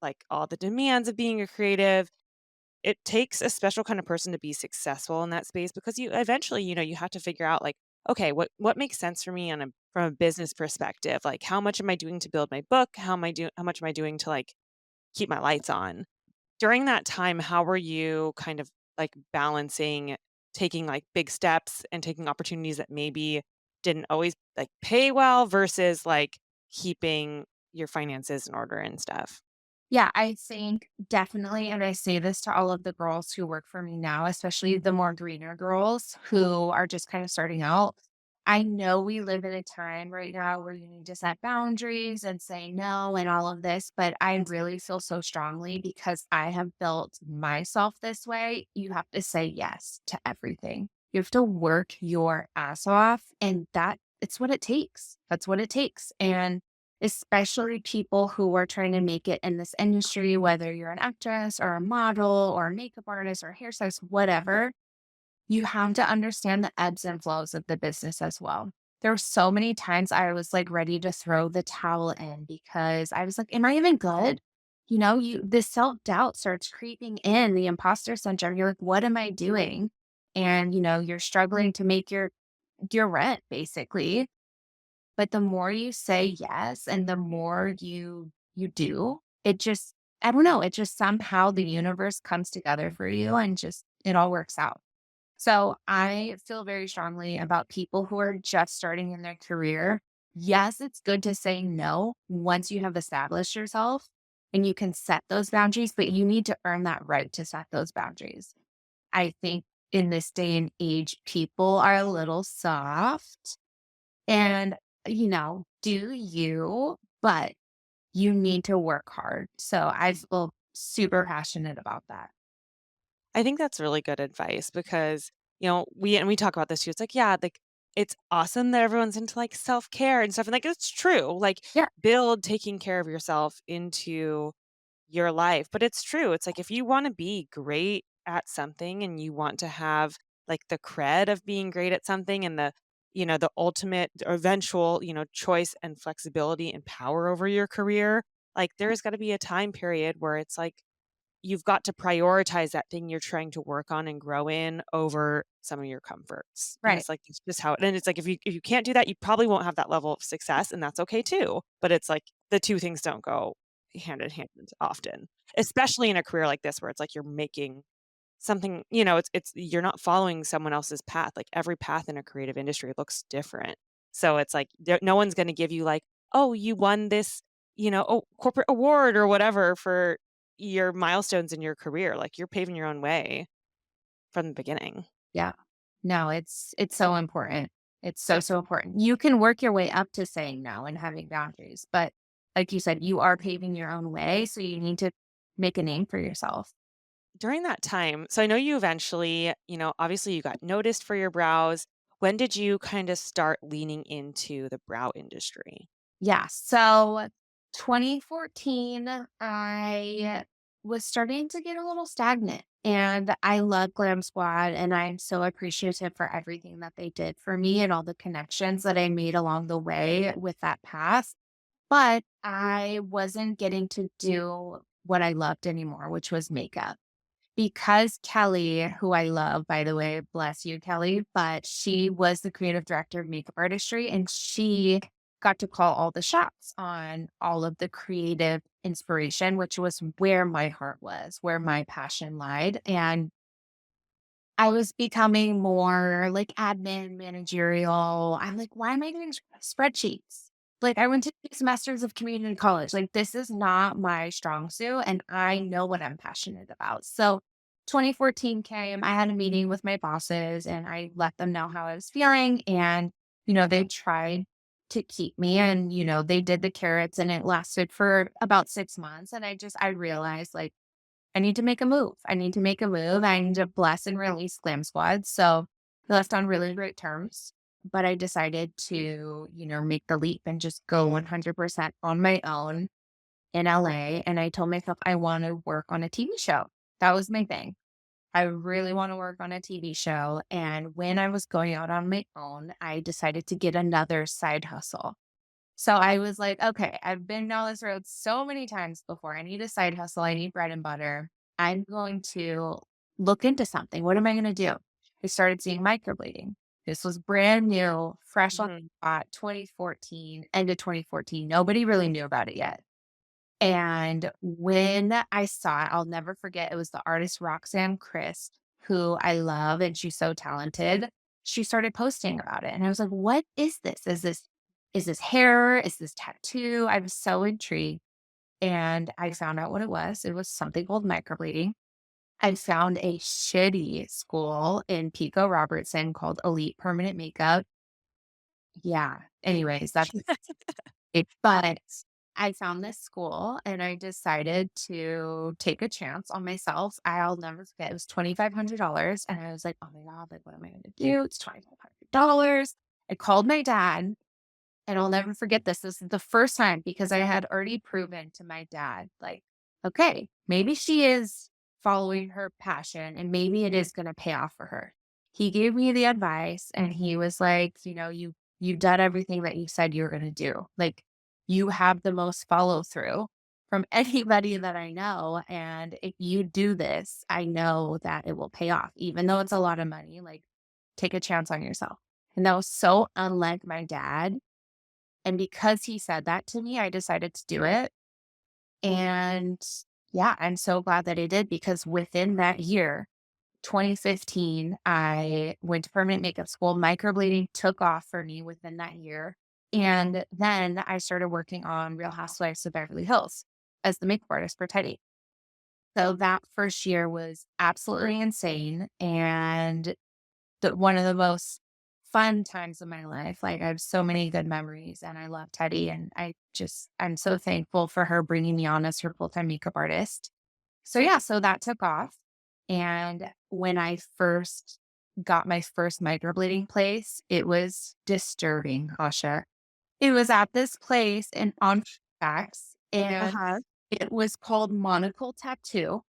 like all the demands of being a creative, it takes a special kind of person to be successful in that space because you eventually, you have to figure out like, okay, what makes sense for me from a business perspective? Like how much am I doing to build my book? How much am I doing to like keep my lights on? During that time, how were you kind of like balancing taking like big steps and taking opportunities that maybe didn't always like pay well versus like keeping your finances in order and stuff? Yeah, I think definitely. And I say this to all of the girls who work for me now, especially the more greener girls who are just kind of starting out. I know we live in a time right now where you need to set boundaries and say no and all of this, but I really feel so strongly because I have built myself this way. You have to say yes to everything. You have to work your ass off, and it's what it takes. That's what it takes. And especially people who are trying to make it in this industry, whether you're an actress or a model or a makeup artist or hairstylist, whatever, you have to understand the ebbs and flows of the business as well. There were so many times I was like ready to throw the towel in because I was like, am I even good? This self-doubt starts creeping in, the imposter syndrome. You're like, what am I doing? And you're struggling to make your rent basically. But the more you say yes and the more you do, it just I don't know, it just somehow the universe comes together for you and just it all works out. So I feel very strongly about people who are just starting in their career. Yes, it's good to say no once you have established yourself and you can set those boundaries, but you need to earn that right to set those boundaries. I think in this day and age, people are a little soft and, do you, but you need to work hard. So I feel super passionate about that. I think that's really good advice because, we talk about this too. It's like, yeah, like it's awesome that everyone's into like self-care and stuff. And like it's true. Like Yeah, build taking care of yourself into your life. But it's true. It's like if you want to be great at something and you want to have like the cred of being great at something and the ultimate or eventual, choice and flexibility and power over your career, like there's got to be a time period where it's like you've got to prioritize that thing you're trying to work on and grow in over some of your comforts. And right. it's like it's just how and it's like if you can't do that, you probably won't have that level of success and that's okay too. But it's like the two things don't go hand in hand often, especially in a career like this where it's like you're making something, it's you're not following someone else's path. Like every path in a creative industry looks different. So it's like no one's going to give you like, "Oh, you won this, corporate award or whatever for your milestones in your career." Like you're paving your own way from the beginning. Yeah. No, it's so important. It's so, so important. You can work your way up to saying no and having boundaries, but like you said, you are paving your own way, so you need to make a name for yourself. During that time, so I know you eventually, obviously you got noticed for your brows. When did you kind of start leaning into the brow industry? Yeah. So 2014, I was starting to get a little stagnant and I love Glam Squad and I'm so appreciative for everything that they did for me and all the connections that I made along the way with that path. But I wasn't getting to do what I loved anymore, which was makeup. Because Kelly, who I love, by the way, bless you, Kelly, but she was the creative director of makeup artistry and she got to call all the shots on all of the creative inspiration, which was where my heart was, where my passion lied. And I was becoming more like admin, managerial. I'm like, why am I doing spreadsheets? Like, I went to 2 semesters of community college. Like, this is not my strong suit, and I know what I'm passionate about. So, 2014 came. I had a meeting with my bosses, and I let them know how I was feeling. And, they tried to keep me, and, they did the carrots, and it lasted for about 6 months. And I realized, like, I need to make a move. I need to make a move. I need to bless and release Glam Squad. So we left on really great terms. But I decided to, make the leap and just go 100% on my own in LA. And I told myself I want to work on a TV show. That was my thing. I really want to work on a TV show. And when I was going out on my own, I decided to get another side hustle. So I was like, okay, I've been down this road so many times before. I need a side hustle. I need bread and butter. I'm going to look into something. What am I going to do? I started seeing microblading. This was brand new, fresh on Mhm. the spot, 2014, end of 2014. Nobody really knew about it yet. And when I saw it, I'll never forget, it was the artist Roxanne Chris, who I love, and she's so talented. She started posting about it. And I was like, what is this? Is this hair? Is this tattoo? I was so intrigued. And I found out what it was. It was something called microblading. I found a shitty school in Pico Robertson called Elite Permanent Makeup. Yeah. Anyways, that's it. But I found this school and I decided to take a chance on myself. I'll never forget. It was $2,500. And I was like, oh my God, like, what am I going to do? It's $2,500. I called my dad and I'll never forget this. This is the first time because I had already proven to my dad, like, okay, maybe she is following her passion and maybe it is going to pay off for her. He gave me the advice and he was like, you've done everything that you said you were going to do. Like you have the most follow through from anybody that I know. And if you do this, I know that it will pay off, even though it's a lot of money. Like take a chance on yourself. And that was so unlike my dad and because he said that to me, I decided to do it. And yeah, I'm so glad that I did because within that year, 2015, I went to permanent makeup school. Microblading took off for me within that year. And then I started working on Real Housewives of Beverly Hills as the makeup artist for Teddy. So that first year was absolutely insane and one of the most fun times of my life. Like I have so many good memories and I love Teddy and I'm so thankful for her bringing me on as her full-time makeup artist. So yeah, so that took off. And when I first got my first microblading place, it was disturbing, Asha. It was at this place in on facts, and Uh-huh. it was called Monocle Tattoo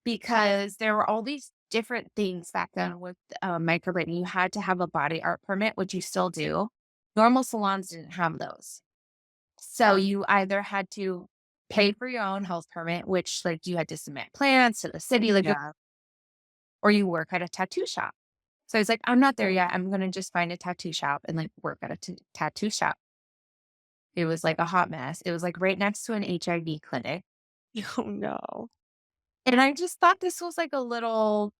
because there were all these different things back then with microblading. You had to have a body art permit, which you still do. Normal salons didn't have those. So you either had to pay for your own health permit, which like you had to submit plans to the city, like, Yeah. or you work at a tattoo shop. So I was like, I'm not there yet. I'm gonna just find a tattoo shop and like work at a tattoo shop. It was like a hot mess. It was like right next to an HIV clinic. Oh, no. And I just thought this was like a little,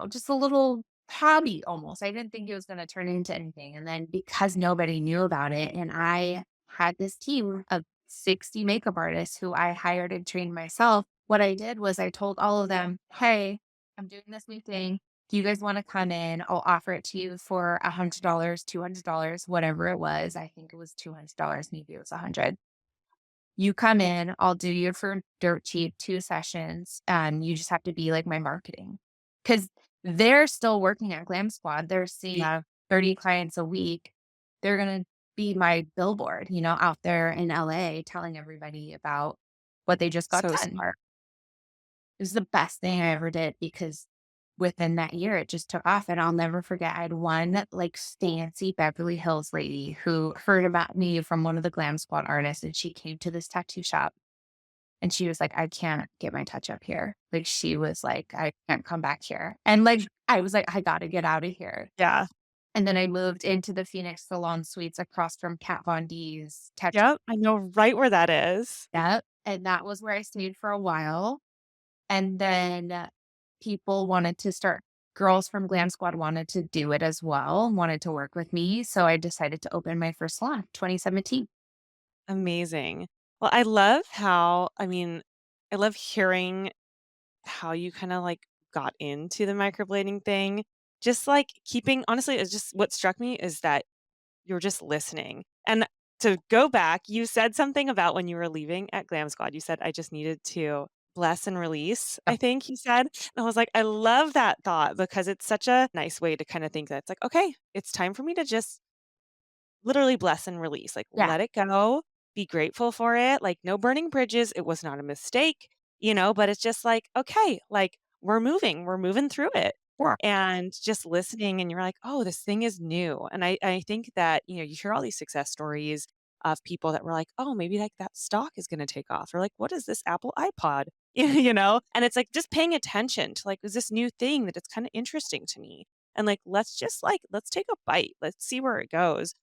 just a little hobby almost. I didn't think it was going to turn into anything. And then because nobody knew about it, and I had this team of 60 makeup artists who I hired and trained myself, what I did was I told all of them, hey, I'm doing this new thing. Do you guys want to come in? I'll offer it to you for $100, $200, whatever it was. I think it was $200. Maybe it was 100. You come in, I'll do you for dirt cheap, 2 sessions, and you just have to be like my marketing. Because 'Cause they're still working at Glam Squad. They're seeing Yeah. 30 clients a week. They're gonna be my billboard, out there in LA telling everybody about what they just got So done. smart. It was the best thing I ever did because within that year, it just took off, and I'll never forget, I had one, like, fancy Beverly Hills lady who heard about me from one of the Glam Squad artists, and she came to this tattoo shop, and she was like, "I can't get my touch up here." Like, she was like, "I can't come back here." And, like, I was like, "I gotta get out of here." Yeah. And then I moved into the Phoenix Salon Suites across from Kat Von D's tattoo. Yep. I know right where that is. Yep, and that was where I stayed for a while. And then people wanted to start girls from Glam Squad wanted to do it as well, wanted to work with me, so I decided to open my first salon, 2017. Amazing. Well, I love how I mean, I love hearing how you kinda, like, got into the microblading thing. Just, like, keeping honestly, it's just what struck me is that you were just listening. And to go back, you said something about when you were leaving at Glam Squad, you said, "I just needed to bless and release," I Yep. think you said. And I was like, I love that thought because it's such a nice way to kinda think that it's like, "Okay, it's time for me to just literally bless and release, like, Yeah. let it go, be grateful for it, like, no burning bridges, it was not a mistake, but it's just like, okay, like, we're moving through it. Yeah. And just listening and you're like, "Oh, this thing is new." And I think that, you hear all these success stories of people that were like, "Oh, maybe, like, that stock is gonna take off," or like, "What is this Apple iPod?" And it's like just paying attention to, like, is this new thing that it's kinda interesting to me, and, like, let's just, like, let's take a bite, let's see where it goes.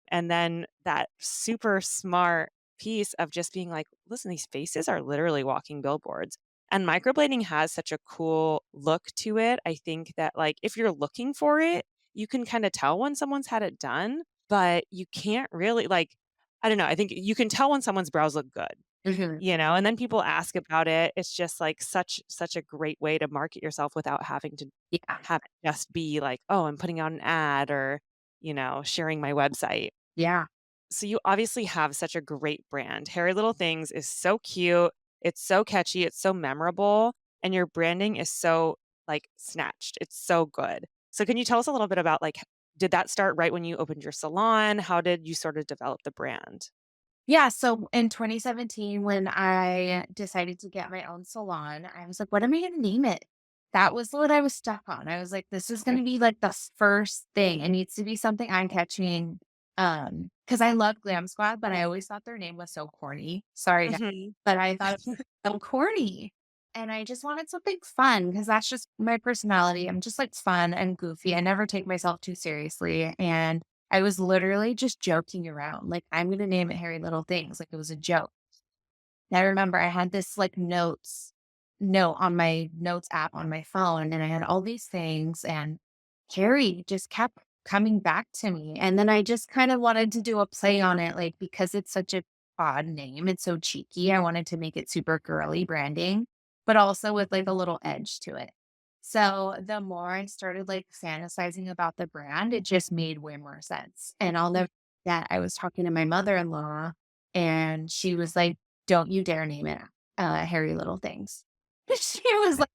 And then that super smart piece of just being like, listen, these faces are literally walking billboards. And microblading has such a cool look to it. I think that, like, if you're looking for it, you can kind of tell when someone's had it done, but you can't really, like, I don't know. I think you can tell when someone's brows look good, Mhm. and then people ask about it. It's just like such a great way to market yourself without having to Yeah. have it just be like, oh, I'm putting out an ad or, sharing my website. Yeah. So you obviously have such a great brand. Hairy Little Things is so cute. It's so catchy. It's so memorable. And your branding is so like snatched. It's so good. So can you tell us a little bit about like, did that start right when you opened your salon? How did you sort of develop the brand? Yeah, so in 2017, when I decided to get my own salon, I was like, "What am I gonna name it?" That was what I was stuck on. I was like, "This is gonna be, like, the first thing. It needs to be something eye-catching." Because I love Glam Squad, but I always thought their name was so corny. Sorry, guys, Mhm. but I thought it was so corny, and I just wanted something fun because that's just my personality. I'm just, like, fun and goofy. I never take myself too seriously, and I was literally just joking around, like, "I'm gonna name it Hairy Little Things," like, it was a joke. And I remember I had this, like, note on my notes app on my phone, and I had all these things, and Harry just kept coming back to me, and then I just kind of wanted to do a play on it, like, because it's such a odd name, it's so cheeky, I wanted to make it super girly branding. but also with like a little edge to it. So the more I started like fantasizing about the brand, it just made way more sense. And I'll never that I was talking to my mother-in-law and she was like, "Don't you dare name it Hairy Little Things." She was like,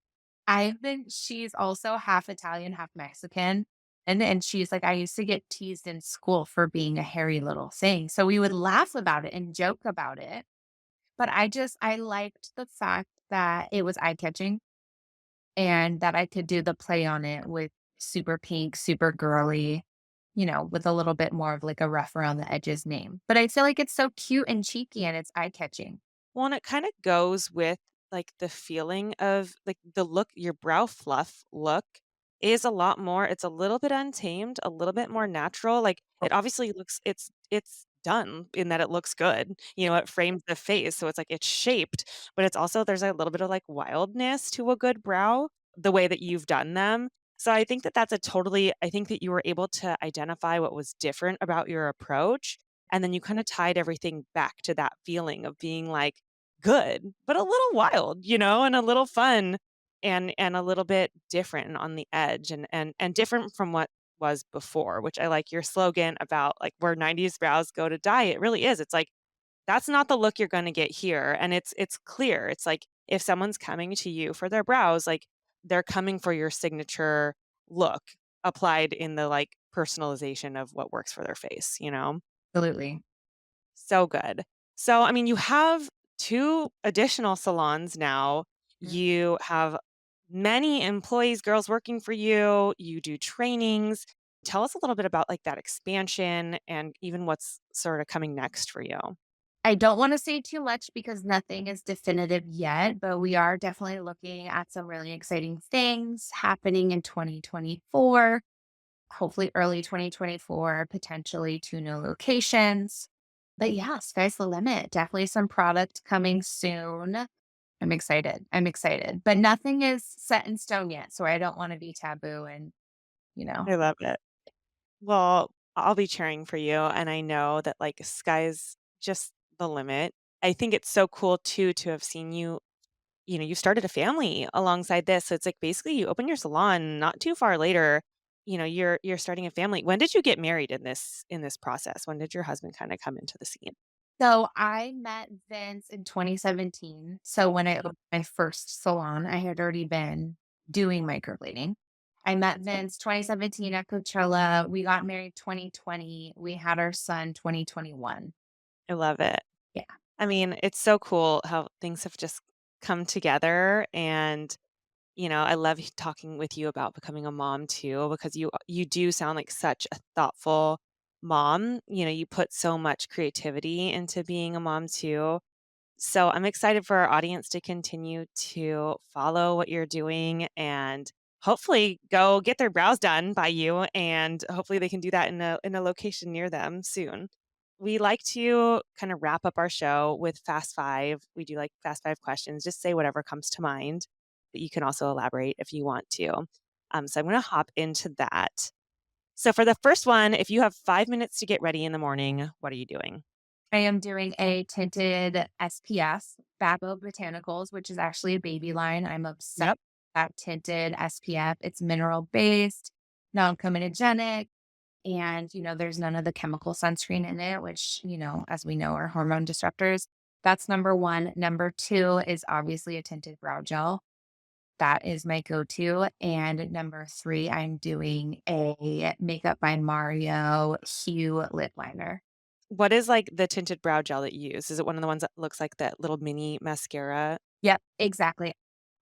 she's also half Italian, half Mexican. And she's like, I used to get teased in school for being a hairy little thing. So we would laugh about it and joke about it. But I liked the fact that it was eye-catching and that I could do the play on it with super pink, super girly, with a little bit more of like a rough around the edges name. But I feel like it's so cute and cheeky and it's eye-catching. Well, and it kinda goes with, like, the feeling of like, the look your brow fluff look is a lot more it's a little bit untamed, a little bit more natural, like, it obviously looks it's done in that it looks good, it frames the face, so it's like it's shaped, but it's also there's a little bit of, like, wildness to a good brow, the way that you've done them. So I think that that's a totally I think that you were able to identify what was different about your approach, and then you kinda tied everything back to that feeling of being, like, good, but a little wild, and a little fun and a little bit different and on the edge and different from what was before, which I like your slogan about, like, where 90s brows go to die. It really is. It's like, that's not the look you're gonna get here, and it's clear. It's like, if someone's coming to you for their brows, like, they're coming for your signature look applied in the, like, personalization of what works for their face, you know? Absolutely. So good. So, I mean, you have 2 additional salons now. Mhm. You have many employees, girls working for you. You do trainings. Tell us a little bit about, like, that expansion and even what's sorta coming next for you. I don't want to say too much because nothing is definitive yet, but we are definitely looking at some really exciting things happening in 2024, hopefully early 2024, potentially 2 new locations. But yeah, sky's the limit. Definitely some product coming soon. I'm excited. I'm excited. But nothing is set in stone yet. So I don't want to be taboo and, you know, I love it. Well, I'll be cheering for you, and I know that, like, sky's just the limit. I think it's so cool too to have seen you started a family alongside this, so it's like basically you open your salon, not too far later, you're starting a family. When did you get married in this process? When did your husband kinda come into the scene? So I met Vince in 2017. So when I opened my first salon, I had already been doing microblading. I met Vince 2017 at Coachella. We got married 2020. We had our son 2021. I love it. Yeah. I mean, it's so cool how things have just come together, and, I love talking with you about becoming a mom too, because you do sound like such a thoughtful mom. You put so much creativity into being a mom too. So I'm excited for our audience to continue to follow what you're doing and hopefully go get their brows done by you, and hopefully they can do that in a location near them soon. We like to kind of wrap up our show with Fast Five. We do like Fast Five questions. Just say whatever comes to mind, but you can also elaborate if you want to. So I'm going to hop into that. So for the first one, if you have 5 minutes to get ready in the morning, what are you doing? I am doing a tinted SPS, Babo Botanicals, which is actually a baby line. I'm obsessed Yep. with that tinted SPF. It's mineral based, non comedogenic, and there's none of the chemical sunscreen in it, which, as we know, are hormone disruptors. That's number one. Number two is obviously a tinted brow gel. That is my go-to. And number three, I'm doing a Makeup by Mario Hue lip liner. What is, like, the tinted brow gel that you use? Is it one of the ones that looks like that little mini mascara? Yep, exactly.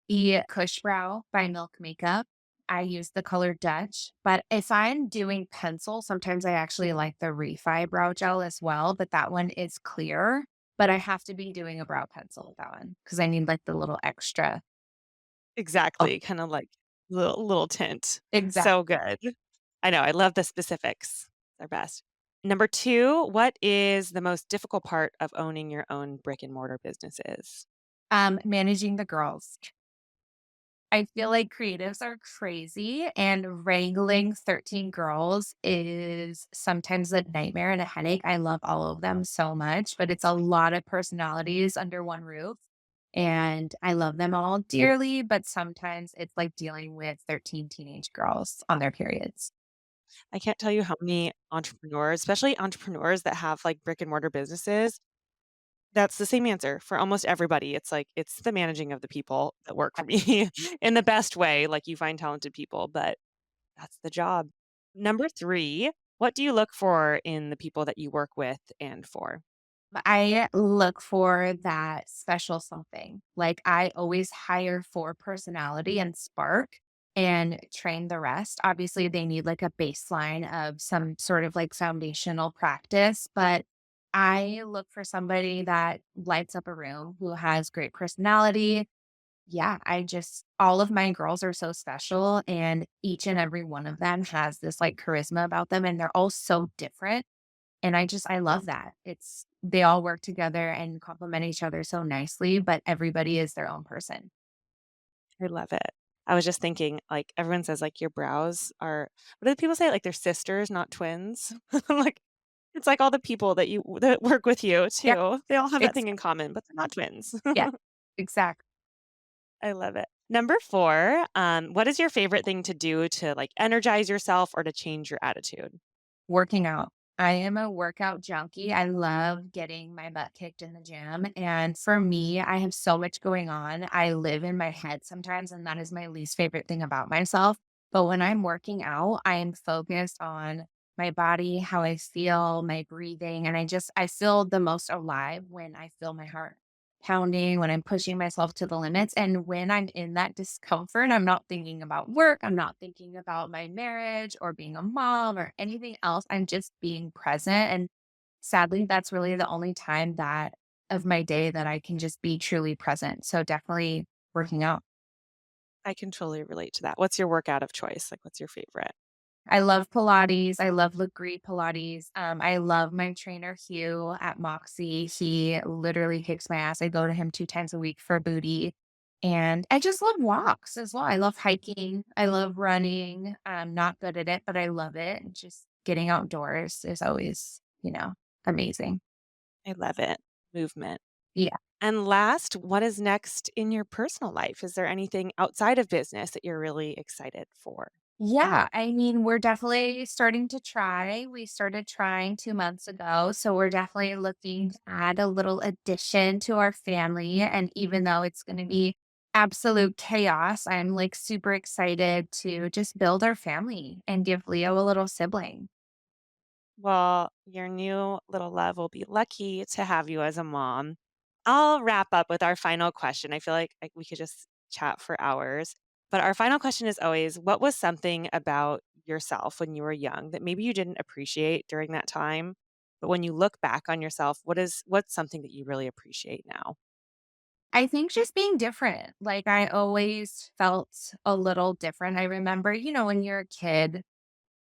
The Kush Brow by Milk Makeup. I use the color Dutch, but if I'm doing pencil, sometimes I actually like the Refi brow gel as well, but that one is clear. But I have to be doing a brow pencil with that one because I need like the little extra. Oh, Exactly, kinda like little tint. exactly. So good. I know, I love the specifics. They're best. Number 2, what is the most difficult part of owning your own brick and mortar businesses? Managing the girls. I feel like creatives are crazy and wrangling 13 girls is sometimes a nightmare and a headache. I love all of them so much, but it's a lot of personalities under one roof. And I love them all dearly, but sometimes it's like dealing with 13 teenage girls on their periods. I can't tell you how many entrepreneurs, especially entrepreneurs that have like brick and mortar businesses, that's the same answer for almost everybody. It's like, it's the managing of the people that work for me in the best way. Like you find talented people, but that's the job. Number 3, what do you look for in the people that you work with and for? I look for that special something. Like I always hire for personality and spark and train the rest. Obviously, they need like a baseline of some sort of like foundational practice, but I look for somebody that lights up a room, who has great personality. Yeah, all of my girls are so special, and each and every one of them has this like charisma about them, and they're all so different, and I love that. They all work together and complement each other so nicely, but everybody is their own person. I love it. I was just thinking, like, everyone says, like, your brows are what do people say? Like, they're sisters, not twins. I'm like, it's like all the people that work with you Yeah, too. They all have that it's thing in common, but they're not twins. yeah, exactly. I love it. Number 4, what is your favorite thing to do to, like, energize yourself or to change your attitude? Working out. I am a workout junkie. I love getting my butt kicked in the gym. And for me, I have so much going on. I live in my head sometimes, and that is my least favorite thing about myself. But when I'm working out, I am focused on my body, how I feel, my breathing. And I feel the most alive when I feel my heart pounding, when I'm pushing myself to the limits. And when I'm in that discomfort, I'm not thinking about work. I'm not thinking about my marriage or being a mom or anything else. I'm just being present. And sadly, that's really the only time that of my day that I can just be truly present. So definitely working out. I can totally relate to that. What's your workout of choice? Like, what's your favorite? I love Pilates. I love Legree Pilates. I love my trainer Hugh at Moxie. He literally kicks my ass. I go to him 2 times a week for booty. And I just love walks as well. I love hiking. I love running. I'm not good at it, but I love it. And just getting outdoors is always, amazing. I love it. Movement. Yeah. And last, what is next in your personal life? Is there anything outside of business that you're really excited for? Yeah, I mean, we're definitely starting to try. We started trying 2 months ago, so we're definitely looking to add a little addition to our family, and even though it's gonna be absolute chaos, I'm, like, super excited to just build our family and give Leo a little sibling. Well, your new little love will be lucky to have you as a mom. I'll wrap up with our final question. I feel like we could just chat for hours. But our final question is always, what was something about yourself when you were young that maybe you didn't appreciate during that time? But when you look back on yourself, what's something that you really appreciate now? I think just being different, like, I always felt a little different. I remember, when you're a kid,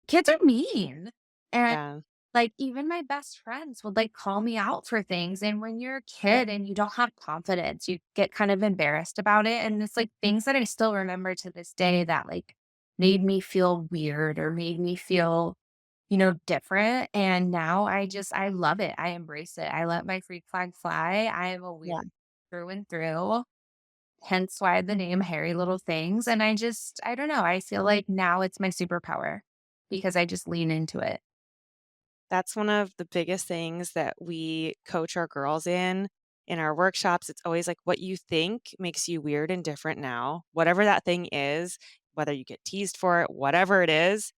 kids are mean, and Yeah. like, even my best friends would, like, call me out for things, and when you're a kid and you don't have confidence, you get kind of embarrassed about it, and it's, like, things that I still remember to this day that, like, made me feel weird or made me feel, different, and now I love it, I embrace it, I let my freak flag fly, I am a Yeah. weird through and through, hence why the name Hairy Little Things, and I don't know, I feel like now it's my superpower because I just lean into it. That's one of the biggest things that we coach our girls in our workshops. It's always like what you think makes you weird and different now. Whatever that thing is, whether you get teased for it, whatever it is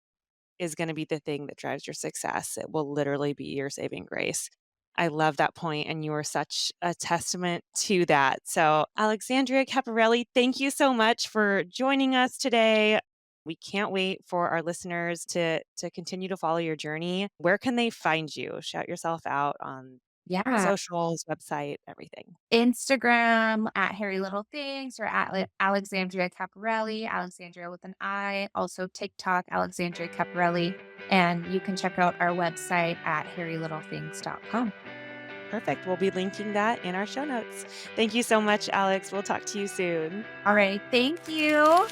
going to be the thing that drives your success. It will literally be your saving grace. I love that point, and you are such a testament to that. So, Alexandria Capparelli, thank you so much for joining us today. We can't wait for our listeners to continue to follow your journey. Where can they find you? Shout yourself out on Yeah. socials, website, everything. Instagram at Hairy Little Things or at Alexandria Capparelli, Alexandria with an I. Also TikTok, Alexandria Capparelli. And you can check out our website at hairylittlethings.com. Perfect. We'll be linking that in our show notes. Thank you so much, Alex. We'll talk to you soon. All right. Thank you.